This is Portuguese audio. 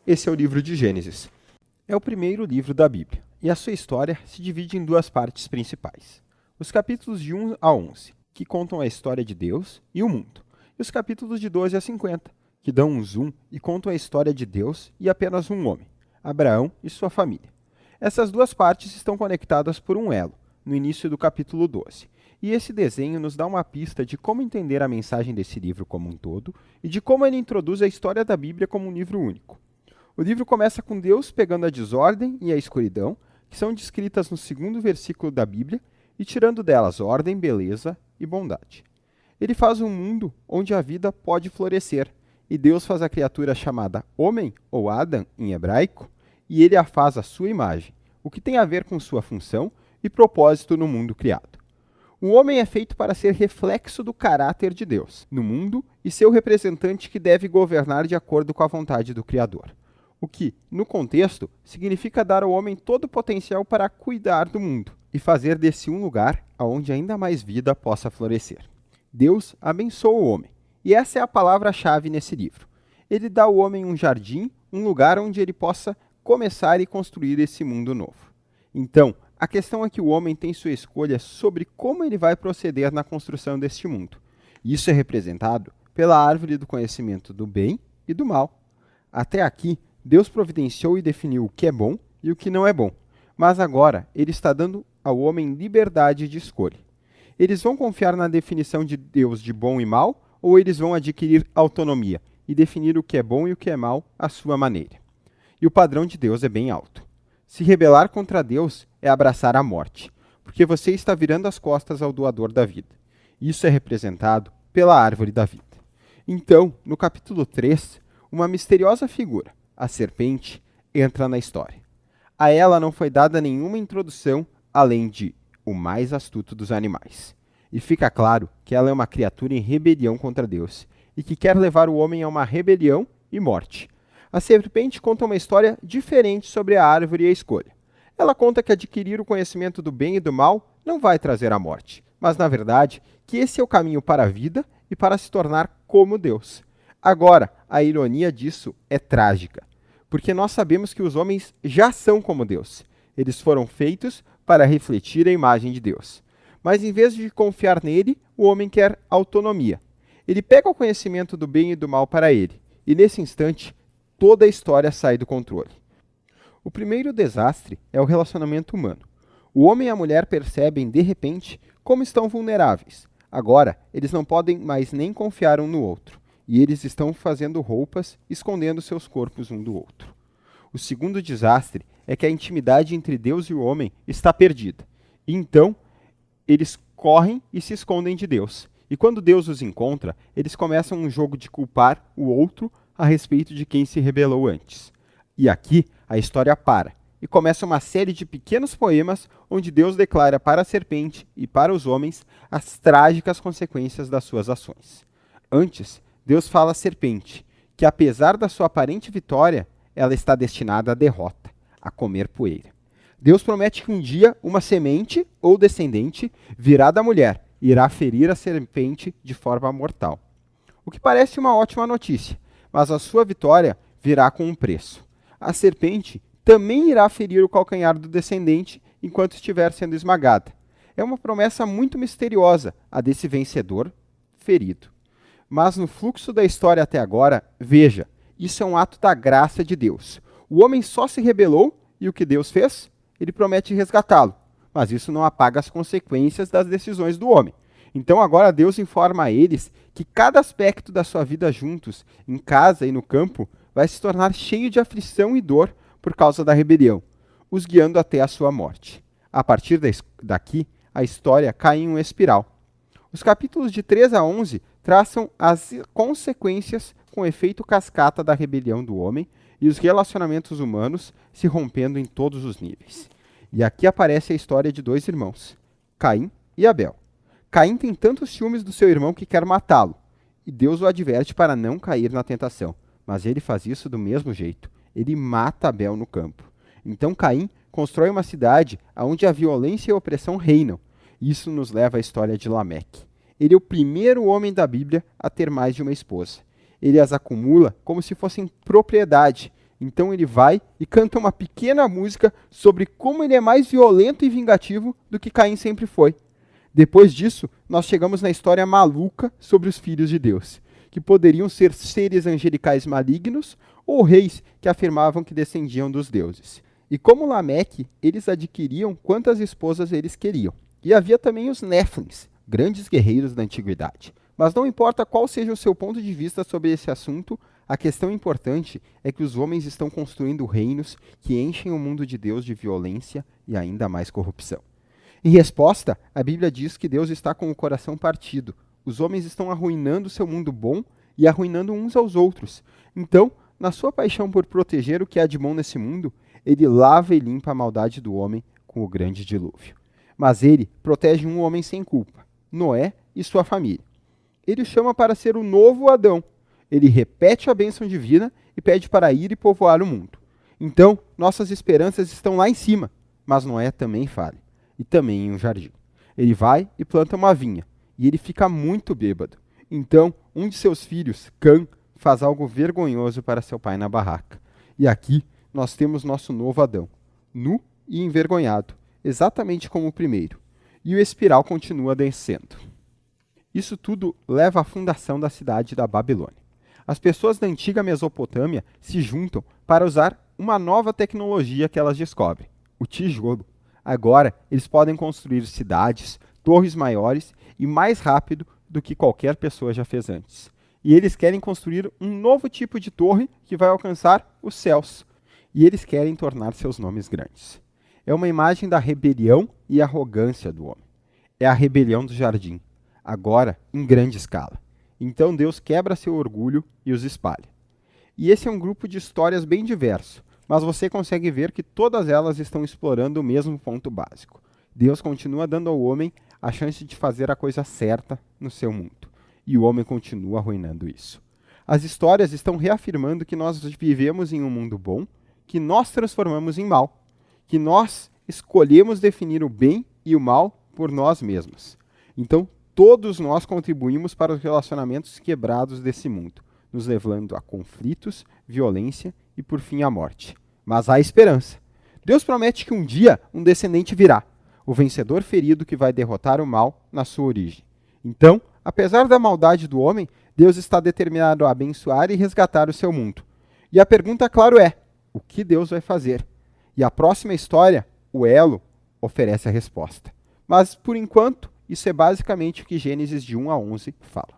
esse é o livro de Gênesis. É o primeiro livro da Bíblia, e a sua história se divide em duas partes principais. Os capítulos de 1 a 11, que contam a história de Deus e o mundo, e os capítulos de 12 a 50, que dão um zoom e contam a história de Deus e apenas um homem, Abraão e sua família. Essas duas partes estão conectadas por um elo, no início do capítulo 12, e esse desenho nos dá uma pista de como entender a mensagem desse livro como um todo e de como ele introduz a história da Bíblia como um livro único. O livro começa com Deus pegando a desordem e a escuridão, que são descritas no segundo versículo da Bíblia, e tirando delas ordem, beleza e bondade. Ele faz um mundo onde a vida pode florescer, e Deus faz a criatura chamada homem, ou Adam em hebraico, e ele a faz à sua imagem, o que tem a ver com sua função e propósito no mundo criado. O homem é feito para ser reflexo do caráter de Deus no mundo e ser o representante que deve governar de acordo com a vontade do Criador. O que, no contexto, significa dar ao homem todo o potencial para cuidar do mundo e fazer desse um lugar onde ainda mais vida possa florescer. Deus abençoa o homem, e essa é a palavra-chave nesse livro. Ele dá ao homem um jardim, um lugar onde ele possa começar e construir esse mundo novo. Então, a questão é que o homem tem sua escolha sobre como ele vai proceder na construção deste mundo. Isso é representado pela árvore do conhecimento do bem e do mal. Até aqui, Deus providenciou e definiu o que é bom e o que não é bom, mas agora ele está dando ao homem liberdade de escolha. Eles vão confiar na definição de Deus de bom e mal, ou eles vão adquirir autonomia e definir o que é bom e o que é mal à sua maneira? E o padrão de Deus é bem alto. Se rebelar contra Deus é abraçar a morte, porque você está virando as costas ao doador da vida. Isso é representado pela árvore da vida. Então, no capítulo 3, uma misteriosa figura, a serpente, entra na história. A ela não foi dada nenhuma introdução além de o mais astuto dos animais. E fica claro que ela é uma criatura em rebelião contra Deus e que quer levar o homem a uma rebelião e morte. A serpente conta uma história diferente sobre a árvore e a escolha. Ela conta que adquirir o conhecimento do bem e do mal não vai trazer a morte, mas, na verdade, que esse é o caminho para a vida e para se tornar como Deus. Agora, a ironia disso é trágica, porque nós sabemos que os homens já são como Deus. Eles foram feitos para refletir a imagem de Deus. Mas, em vez de confiar nele, o homem quer autonomia. Ele pega o conhecimento do bem e do mal para ele, e, nesse instante, toda a história sai do controle. O primeiro desastre é o relacionamento humano. O homem e a mulher percebem, de repente, como estão vulneráveis. Agora, eles não podem mais nem confiar um no outro, e eles estão fazendo roupas, escondendo seus corpos um do outro. O segundo desastre é que a intimidade entre Deus e o homem está perdida. E então, eles correm e se escondem de Deus. E quando Deus os encontra, eles começam um jogo de culpar o outro a respeito de quem se rebelou antes. E aqui a história para, e começa uma série de pequenos poemas onde Deus declara para a serpente e para os homens as trágicas consequências das suas ações. Antes, Deus fala à serpente que, apesar da sua aparente vitória, ela está destinada à derrota, a comer poeira. Deus promete que um dia uma semente ou descendente virá da mulher e irá ferir a serpente de forma mortal. O que parece uma ótima notícia, mas a sua vitória virá com um preço. A serpente também irá ferir o calcanhar do descendente enquanto estiver sendo esmagada. É uma promessa muito misteriosa, a desse vencedor ferido. Mas no fluxo da história até agora, veja, isso é um ato da graça de Deus. O homem só se rebelou e o que Deus fez? Ele promete resgatá-lo, mas isso não apaga as consequências das decisões do homem. Então agora Deus informa a eles que cada aspecto da sua vida juntos, em casa e no campo, vai se tornar cheio de aflição e dor por causa da rebelião, os guiando até a sua morte. A partir daqui, a história cai em uma espiral. Os capítulos de 3 a 11 traçam as consequências com o efeito cascata da rebelião do homem e os relacionamentos humanos se rompendo em todos os níveis. E aqui aparece a história de dois irmãos, Caim e Abel. Caim tem tantos ciúmes do seu irmão que quer matá-lo, e Deus o adverte para não cair na tentação. Mas ele faz isso do mesmo jeito. Ele mata Abel no campo. Então Caim constrói uma cidade onde a violência e a opressão reinam. Isso nos leva à história de Lameque. Ele é o primeiro homem da Bíblia a ter mais de uma esposa. Ele as acumula como se fossem propriedade, Então ele vai e canta uma pequena música sobre como ele é mais violento e vingativo do que Caim sempre foi. Depois disso, nós chegamos na história maluca sobre os filhos de Deus, que poderiam ser seres angelicais malignos ou reis que afirmavam que descendiam dos deuses. E como Lameque, eles adquiriam quantas esposas eles queriam. E havia também os Néflins, grandes guerreiros da antiguidade. Mas não importa qual seja o seu ponto de vista sobre esse assunto, a questão importante é que os homens estão construindo reinos que enchem o mundo de Deus de violência e ainda mais corrupção. Em resposta, a Bíblia diz que Deus está com o coração partido. Os homens estão arruinando seu mundo bom e arruinando uns aos outros. Então, na sua paixão por proteger o que há de bom nesse mundo, ele lava e limpa a maldade do homem com o grande dilúvio. Mas ele protege um homem sem culpa, Noé e sua família. Ele o chama para ser o novo Adão. Ele repete a bênção divina e pede para ir e povoar o mundo. Então, nossas esperanças estão lá em cima, mas Noé também falha, e também em um jardim. Ele vai e planta uma vinha, e ele fica muito bêbado. Então, um de seus filhos, Cã, faz algo vergonhoso para seu pai na barraca. E aqui nós temos nosso novo Adão, nu e envergonhado, exatamente como o primeiro. E o espiral continua descendo. Isso tudo leva à fundação da cidade da Babilônia. As pessoas da antiga Mesopotâmia se juntam para usar uma nova tecnologia que elas descobrem, o tijolo. Agora, eles podem construir cidades, torres maiores e mais rápido do que qualquer pessoa já fez antes. E eles querem construir um novo tipo de torre que vai alcançar os céus. E eles querem tornar seus nomes grandes. É uma imagem da rebelião e arrogância do homem. É a rebelião do jardim, agora em grande escala. Então Deus quebra seu orgulho e os espalha. E esse é um grupo de histórias bem diverso, mas você consegue ver que todas elas estão explorando o mesmo ponto básico. Deus continua dando ao homem a chance de fazer a coisa certa no seu mundo, e o homem continua arruinando isso. As histórias estão reafirmando que nós vivemos em um mundo bom, que nós transformamos em mal, que nós escolhemos definir o bem e o mal por nós mesmos. Então, todos nós contribuímos para os relacionamentos quebrados desse mundo, nos levando a conflitos, violência e, por fim, a morte. Mas há esperança. Deus promete que um dia um descendente virá, o vencedor ferido que vai derrotar o mal na sua origem. Então, apesar da maldade do homem, Deus está determinado a abençoar e resgatar o seu mundo. E a pergunta, claro, é: o que Deus vai fazer? E a próxima história, o Elo, oferece a resposta. Mas, por enquanto, isso é basicamente o que Gênesis de 1 a 11 fala.